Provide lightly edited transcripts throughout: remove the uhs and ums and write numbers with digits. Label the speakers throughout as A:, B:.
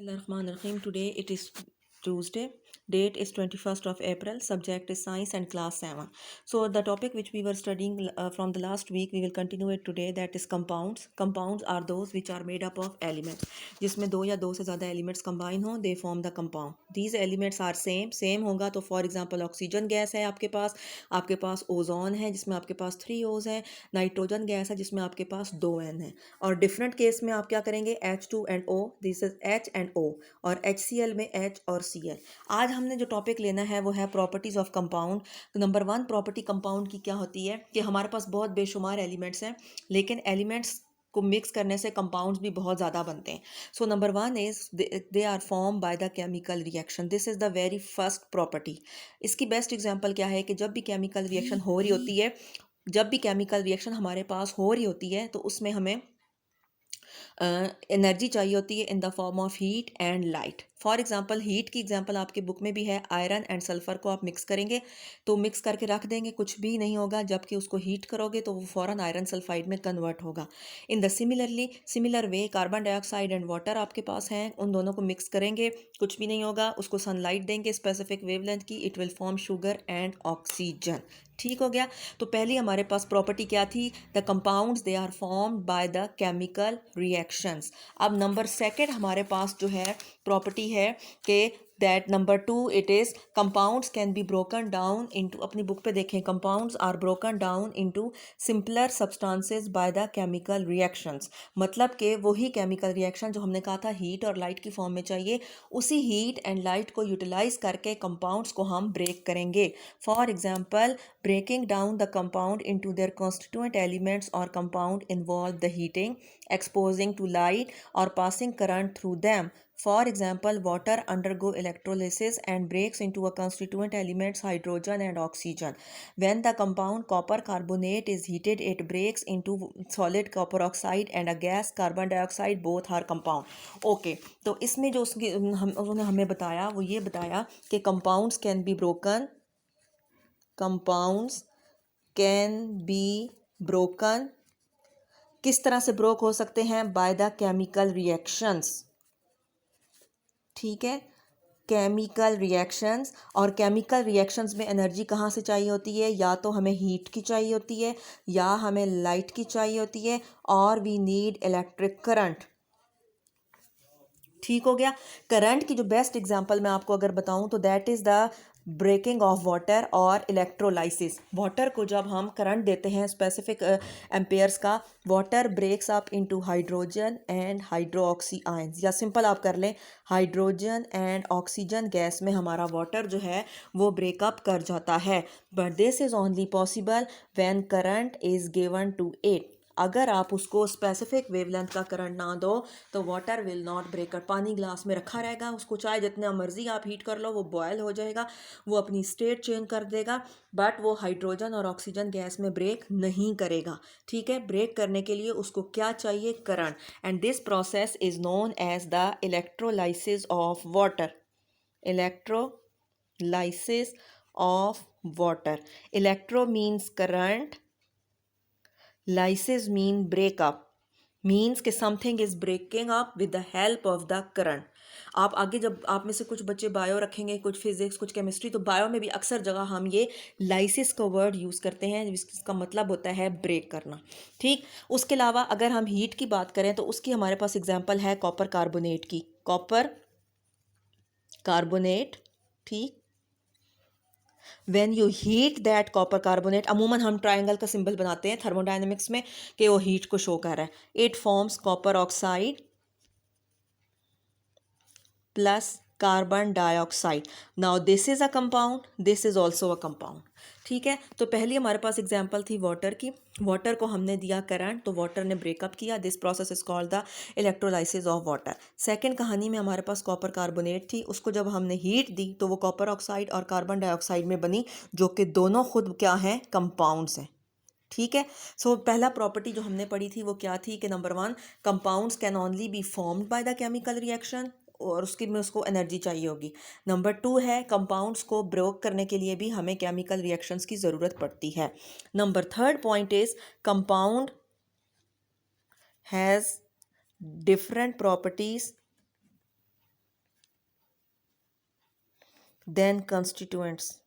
A: Bismillahirrahmanirrahim. Today it is Tuesday. Date is 21st of April. Subject is Science and Class 7. So the topic which we were studying from the last week, we will continue it today. That is compounds. Compounds are those which are made up of elements. जिसमें दो या दो से ज़्यादा elements combine हो, they form the compound. These elements are same होगा तो for example oxygen gas है आपके पास ओजोन है जिसमें आपके पास 3 O's हैं, नाइट्रोजन गैस है जिसमें आपके पास 2 N है, और डिफरेंट केस में आप क्या करेंगे H2 and O, this is H and O, और HCl में H और Cl। आज हमने जो टॉपिक लेना है वो है प्रॉपर्टीज ऑफ कंपाउंड। तो नंबर 1 प्रॉपर्टी कंपाउंड की क्या होती है कि हमारे पास बहुत बेशुमार एलिमेंट्स हैं, लेकिन एलिमेंट्स को मिक्स करने से कंपाउंड्स भी बहुत ज़्यादा बनते हैं। So number 1 is they are form by the chemical reaction. This is the very first property. इसकी बेस्ट एग्जांपल क्या है कि जब भी केमिकल रिएक्शन हो रही होती है, जब भी केमिकल रिएक्शन हमारे पास हो रही होती है तो उसमें हमें एनर्जी चाहिए होती है in the form of heat and light. For example heat की एग्जांपल आपके बुक में भी है, आयरन एंड सल्फर को आप मिक्स करेंगे तो मिक्स करके रख देंगे, कुछ भी नहीं होगा, जबकि उसको हीट करोगे तो वो फ़ौरन आयरन सल्फाइड में कन्वर्ट होगा। In the similar way carbon dioxide and water आपके पास हैं, उन दोनों को मिक्स करेंगे, कुछ भी नहीं होगा, उसको सनलाइट देंगे स्पेसिफिक वेवलेंथ की, it will form sugar and oxygen. ठीक हो गया। तो पहली हमारे पास प्रॉपर्टी क्या थी, the compounds they are formed by the chemical reactions. अब नंबर सेकंड हमारे पास जो है प्रॉपर्टी है कि that number 2 it is compounds can be broken down into, अपनी बुक पे देखें, compounds are broken down into simpler substances by the chemical reactions. मतलब कि वही केमिकल रिएक्शन जो हमने कहा था हीट और लाइट की फॉर्म में चाहिए, उसी हीट एंड लाइट को यूटिलाइज करके कंपाउंड्स को हम ब्रेक करेंगे। For example breaking down the compound into their constituent elements or compound involve the heating, exposing to light or passing current through them. For example, water undergo electrolysis and breaks into a constituent elements hydrogen and oxygen. When the compound copper carbonate is heated, it breaks into solid copper oxide and a gas carbon dioxide. Both are compound. Okay, तो इसमें जो उन्होंने हमें बताया वो ये बताया कि compounds can be broken, compounds can be broken, किस तरह से ब्रोक हो सकते हैं, बाय द केमिकल रिएक्शंस। ठीक है, केमिकल रिएक्शंस, और केमिकल रिएक्शंस में एनर्जी कहाँ से चाहिए होती है, या तो हमें हीट की चाहिए होती है या हमें लाइट की चाहिए होती है, और वी नीड इलेक्ट्रिक करंट। ठीक हो गया। करंट की जो बेस्ट एग्जांपल मैं आपको अगर बताऊं तो that is the breaking off water और इलेक्ट्रोलाइसिस। वाटर को जब हम करंट देते हैं स्पेसिफिक एम्पेयर्स का, water breaks up into hydrogen and hydroxy ions, या सिंपल आप कर लें हाइड्रोजन एंड ऑक्सीजन गैस में हमारा वाटर जो है वो ब्रेकअप कर जाता है। But this is only possible when current is given to it. अगर आप उसको स्पेसिफिक वेवलेंथ का करंट ना दो तो वाटर विल नॉट ब्रेक। पानी ग्लास में रखा रहेगा, उसको चाहे जितना मर्जी आप हीट कर लो वो बॉयल हो जाएगा, वो अपनी स्टेट चेंज कर देगा, बट वो हाइड्रोजन और ऑक्सीजन गैस में ब्रेक नहीं करेगा। ठीक है, ब्रेक करने के लिए उसको क्या चाहिए, current, and this process is known as the electrolysis of water. Electrolysis of water. Electro means current, lysis mean break up, means कि something is breaking up with the help of the current. आप आगे जब आप में से कुछ बच्चे bio रखेंगे, कुछ फिजिक्स, कुछ केमिस्ट्री, तो बायो में भी अक्सर जगह हम ये लाइसिस का वर्ड यूज़ करते हैं जिसका मतलब होता है ब्रेक करना। ठीक, उसके अलावा अगर हम हीट की बात करें तो उसकी हमारे पास एग्जांपल है कॉपर कार्बोनेट की। कॉपर कार्बोनेट, ठीक, when you heat that copper carbonate, अमूमन हम ट्रायंगल का सिंबल बनाते हैं थर्मोडायनेमिक्स में कि वो हीट को शो कर रहा है। It forms copper oxide plus carbon dioxide. Now this is a compound, this is also a compound. ठीक है, तो पहली हमारे पास एग्जांपल थी वाटर की। वाटर को हमने दिया करंट तो वाटर ने ब्रेकअप किया, this process is called the electrolysis of water. Second कहानी में हमारे पास कॉपर कार्बोनेट थी, उसको जब हमने हीट दी तो वो कॉपर ऑक्साइड और कार्बन डाइऑक्साइड में बनी, जो कि दोनों खुद क्या हैं, कंपाउंड्स हैं। ठीक है, सो पहला प्रॉपर्टी जो हमने पढ़ी थी वो क्या थी कि number 1 compounds can only be formed by the chemical reaction, और उसकी में उसको एनर्जी चाहिए होगी। नंबर 2 है कंपाउंड्स को ब्रेक करने के लिए भी हमें केमिकल रिएक्शंस की ज़रूरत पड़ती है। Number 3 point is compound has different properties than constituents,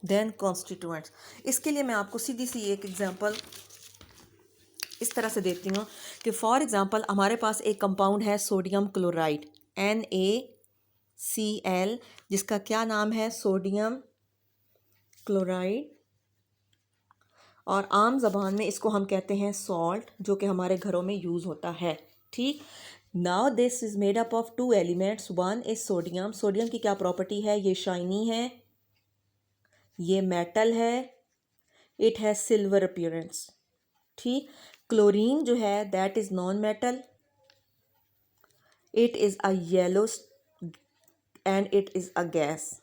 A: than constituents. इसके लिए मैं आपको सीधी सी एक एग्जांपल इस तरह से देती हूँ कि फॉर एग्जांपल हमारे पास एक कंपाउंड है सोडियम क्लोराइड NaCl, जिसका क्या नाम है, सोडियम क्लोराइड, और आम ज़बान में इसको हम कहते हैं सॉल्ट, जो कि हमारे घरों में यूज़ होता है। ठीक, now this is made up of two elements, one is sodium. Sodium की क्या प्रॉपर्टी है, ये शाइनी है, ये मेटल है, इट हैज़ सिल्वर अपीयरेंस। ठीक, क्लोरीन जो है that is non metal, it is a yellow and it is a gas.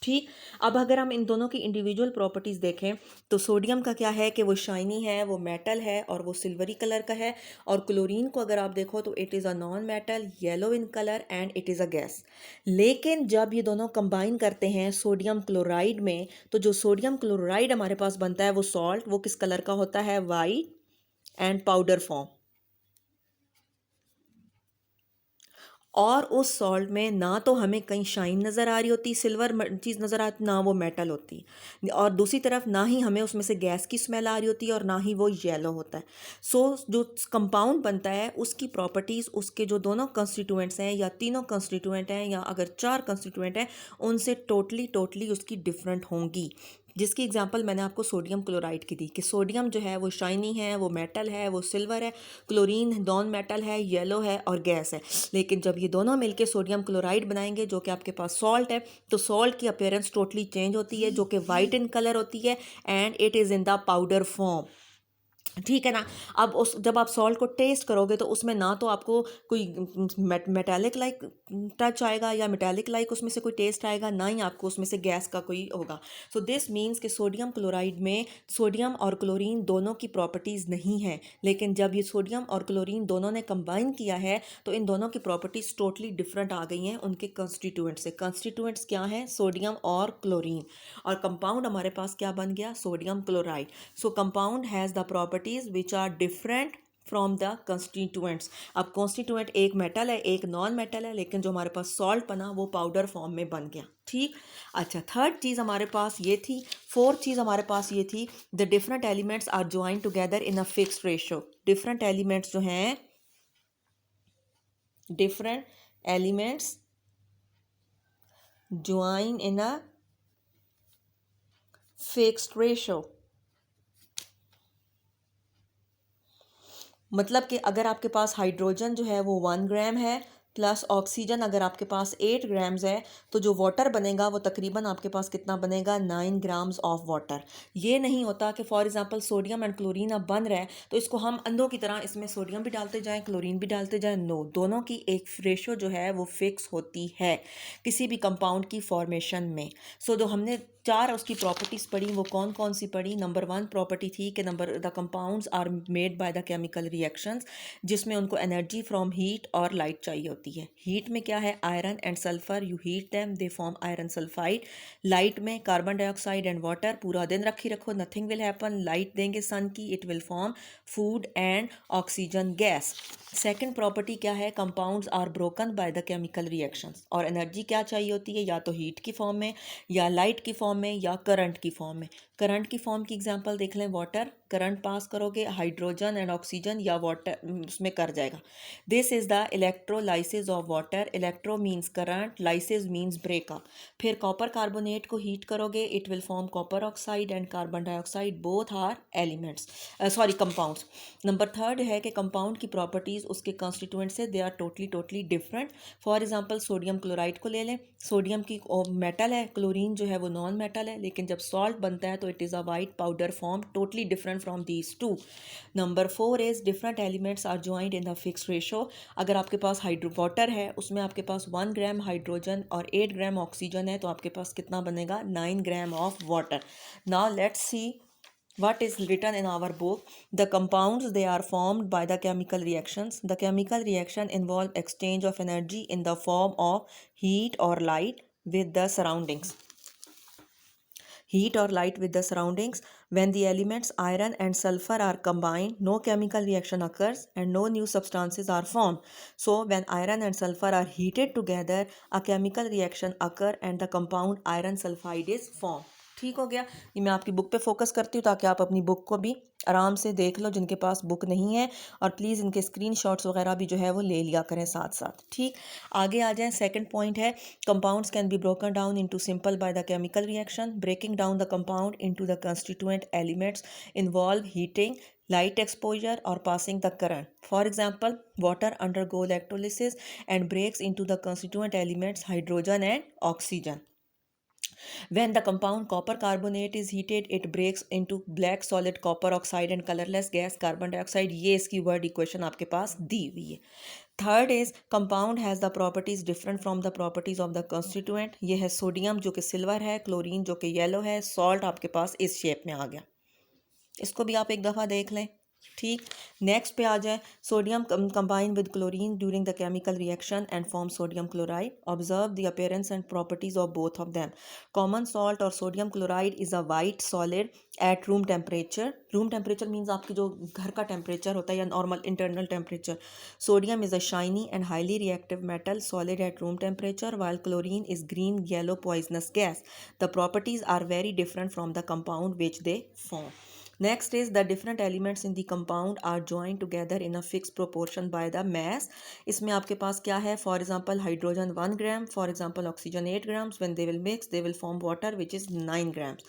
A: ठीक, अब अगर हम इन दोनों की इंडिविजुअल प्रॉपर्टीज़ देखें तो सोडियम का क्या है कि वो शाइनी है, वो मेटल है और वो सिल्वरी कलर का है। और क्लोरीन को अगर आप देखो तो it is a non metal, yellow in colour and it is a gas. लेकिन जब ये दोनों कंबाइन करते हैं सोडियम क्लोराइड में, तो जो सोडियम क्लोराइड हमारे पास बनता है वो सॉल्ट, वो किस कलर का होता है, वाइट एंड पाउडर फॉर्म। और उस सॉल्ट में ना तो हमें कहीं शाइन नज़र आ रही होती, सिल्वर चीज़ नज़र आती, ना वो मेटल होती, और दूसरी तरफ ना ही हमें उसमें से गैस की स्मेल आ रही होती है और ना ही वो येलो होता है। सो जो कंपाउंड बनता है उसकी प्रॉपर्टीज़, उसके जो दोनों कंस्टिट्यूएंट्स हैं या तीनों कंस्टिट्यूएंट हैं या अगर चार कंस्टिट्यूएंट हैं, उनसे टोटली टोटली उसकी डिफरेंट होंगी। जिसकी एग्जांपल मैंने आपको सोडियम क्लोराइड की दी कि सोडियम जो है वो शाइनी है, वो मेटल है, वो सिल्वर है, क्लोरीन नॉन मेटल है, येलो है और गैस है। लेकिन जब ये दोनों मिलके सोडियम क्लोराइड बनाएंगे जो कि आपके पास सॉल्ट है, तो सॉल्ट की अपीयरेंस टोटली चेंज होती है, जो कि वाइट इन कलर होती है and it is in the powder form. ठीक है ना। अब उस जब आप सॉल्ट को टेस्ट करोगे तो उसमें ना तो आपको कोई मेटालिक लाइक टच आएगा या मेटालिक लाइक उसमें से कोई टेस्ट आएगा, ना ही आपको उसमें से गैस का कोई होगा। सो दिस मीन्स कि सोडियम क्लोराइड में सोडियम और क्लोरीन दोनों की प्रॉपर्टीज़ नहीं है, लेकिन जब ये सोडियम और क्लोरीन दोनों ने कंबाइन किया है तो इन दोनों की प्रॉपर्टीज़ टोटली डिफरेंट आ गई हैं उनके कंस्टिट्यूएंट से। कंस्टिट्यूएंट्स क्या हैं, सोडियम और क्लोरीन, और कंपाउंड हमारे पास क्या बन गया, sodium chloride. So compound has the properties which are different from the constituents. अब कॉन्स्टिट्यूएंट एक मेटल है एक नॉन मेटल है, लेकिन जो हमारे पास सॉल्ट बना वो पाउडर फॉर्म में बन गया। ठीक, अच्छा, थर्ड चीज़ हमारे पास ये थी। फोर्थ चीज़ हमारे पास ये थी, the different elements are join together in a fixed ratio. Different elements जो हैं, different elements join in a fixed ratio. मतलब कि अगर आपके पास हाइड्रोजन जो है वो 1 ग्राम है प्लस ऑक्सीजन अगर आपके पास 8 ग्राम्स है, तो जो वाटर बनेगा वो तकरीबन आपके पास कितना बनेगा, 9 ग्राम्स ऑफ वाटर। ये नहीं होता कि for example sodium and chlorine अब बन रहा है तो इसको हम अंधों की तरह इसमें सोडियम भी डालते जाएं क्लोरीन भी डालते जाएं। नो, दोनों की एक रेशो जो है वो फिक्स होती है किसी भी कंपाउंड की फॉर्मेशन में। सो जो हमने चार उसकी प्रॉपर्टीज़ पढ़ी वो कौन कौन सी पढ़ी, नंबर 1 प्रॉपर्टी थी कि number the compounds are made by the chemical reactions, जिसमें उनको एनर्जी फ्रॉम हीट और लाइट चाहिए होती है। हीट में क्या है, iron and sulphur, you heat them they form iron sulphide. Light में कार्बन डाइऑक्साइड एंड वाटर, पूरा दिन रखी रखो नथिंग विल हैपन, लाइट देंगे सन की, it will form food and oxygen gas. Second property क्या है, compounds are broken by the chemical reactions, और एनर्जी क्या चाहिए होती है, या तो हीट की फॉर्म में या लाइट की फॉर्म में या करंट की फॉर्म में। करंट की फॉर्म की एग्जांपल देख लें, वाटर, करंट पास करोगे हाइड्रोजन एंड ऑक्सीजन या वाटर उसमें कर जाएगा। This is the electrolysis of water, electro means current, lysis means breakup. फिर कॉपर कार्बोनेट को हीट करोगे, it will form copper oxide and carbon dioxide, both are elements, sorry compounds. Number third है कि compound की properties उसके constituent से they are totally totally different. For example sodium chloride को ले लें, सोडियम की मेटल है, क्लोरीन जो है वो नॉन मेटल है, लेकिन जब सॉल्ट बनता है तो it is a white powder form, totally different from these two. Number 4 is different elements are joined in the fixed ratio. अगर आपके पास हाइड्रो वाटर है उसमें आपके पास 1 ग्राम हाइड्रोजन और 8 ग्राम ऑक्सीजन है, तो आपके पास कितना बनेगा, 9 gram of water. Now let's see what is written in our book. The compounds, they are formed by the chemical reactions. The chemical reaction involve exchange of energy in the form of heat or light with the surroundings. heat or light with the surroundings. When the elements iron and sulfur are combined, no chemical reaction occurs and no new substances are formed. So when iron and sulfur are heated together, a chemical reaction occur and the compound iron sulfide is formed. ठीक हो गया। ये मैं आपकी book पे focus करती हूँ ताकि आप अपनी बुक को भी आराम से देख लो जिनके पास बुक नहीं है, और प्लीज़ इनके स्क्रीनशॉट्स वगैरह भी जो है वो ले लिया करें साथ साथ। ठीक, आगे आ जाएं। सेकंड पॉइंट है compounds can be broken down into simple by the chemical reaction. Breaking down the compound into the constituent elements involve heating, light exposure or passing the current. For example, water undergo electrolysis and breaks into the constituent elements hydrogen and oxygen. When the compound copper carbonate is heated, it breaks into black solid copper oxide and colorless gas carbon dioxide. ये इसकी word equation आपके पास दी हुई है। Third is compound has the properties different from the properties of the constituent. ये है sodium जो कि silver है, क्लोरीन जो कि येलो है, सॉल्ट आपके पास इस शेप में आ गया। इसको भी आप एक दफ़ा देख लें। ठीक, नेक्स्ट पे आ जाए। Sodium combine with chlorine during the chemical reaction and form sodium chloride. Observe the appearance and properties of both of them. Common salt और sodium chloride is a white solid at room temperature. Room temperature means आपकी जो घर का temperature होता है या normal internal temperature. Sodium is a shiny and highly reactive metal solid at room temperature, while chlorine is green yellow poisonous gas. The properties are very different from the compound which they form. Next is the different elements in the compound are joined together in a fixed proportion by the mass. इसमें आपके पास क्या है? For example, hydrogen 1 gram, for example, oxygen 8 grams. When they will mix, they will form water which is 9 grams.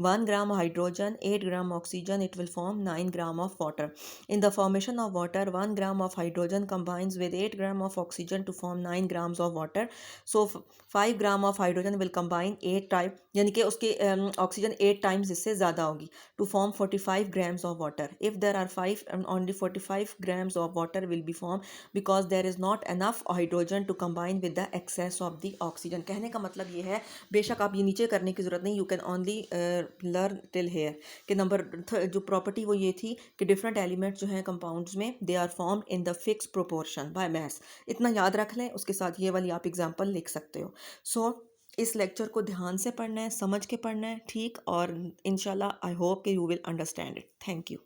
A: 1 gram hydrogen, 8 gram oxygen, it will form 9 gram of water. In the formation of water, 1 gram of hydrogen combines with 8 gram of oxygen to form 9 grams of water. So 5 gram of hydrogen will combine 8 times, यानी कि उसकी oxygen 8 times इससे ज़्यादा होगी, to form 45 grams of water. If there are 5, only 45 grams of water will be formed because there is not enough hydrogen to combine with the excess of the oxygen. कहने का मतलब ये है, बेशक आप ये नीचे करने की ज़रूरत नहीं, you can only learn till here कि नंबर जो प्रॉपर्टी वो ये थी कि डिफरेंट एलिमेंट्स जो हैं कंपाउंड्स में they are formed in the fixed proportion by mass. इतना याद रख लें, उसके साथ ये वाली आप एग्जांपल लिख सकते हो। सो इस लेक्चर को ध्यान से पढ़ना है, समझ के पढ़ना है। ठीक, और इंशाल्लाह आई होप कि you will understand it. Thank you.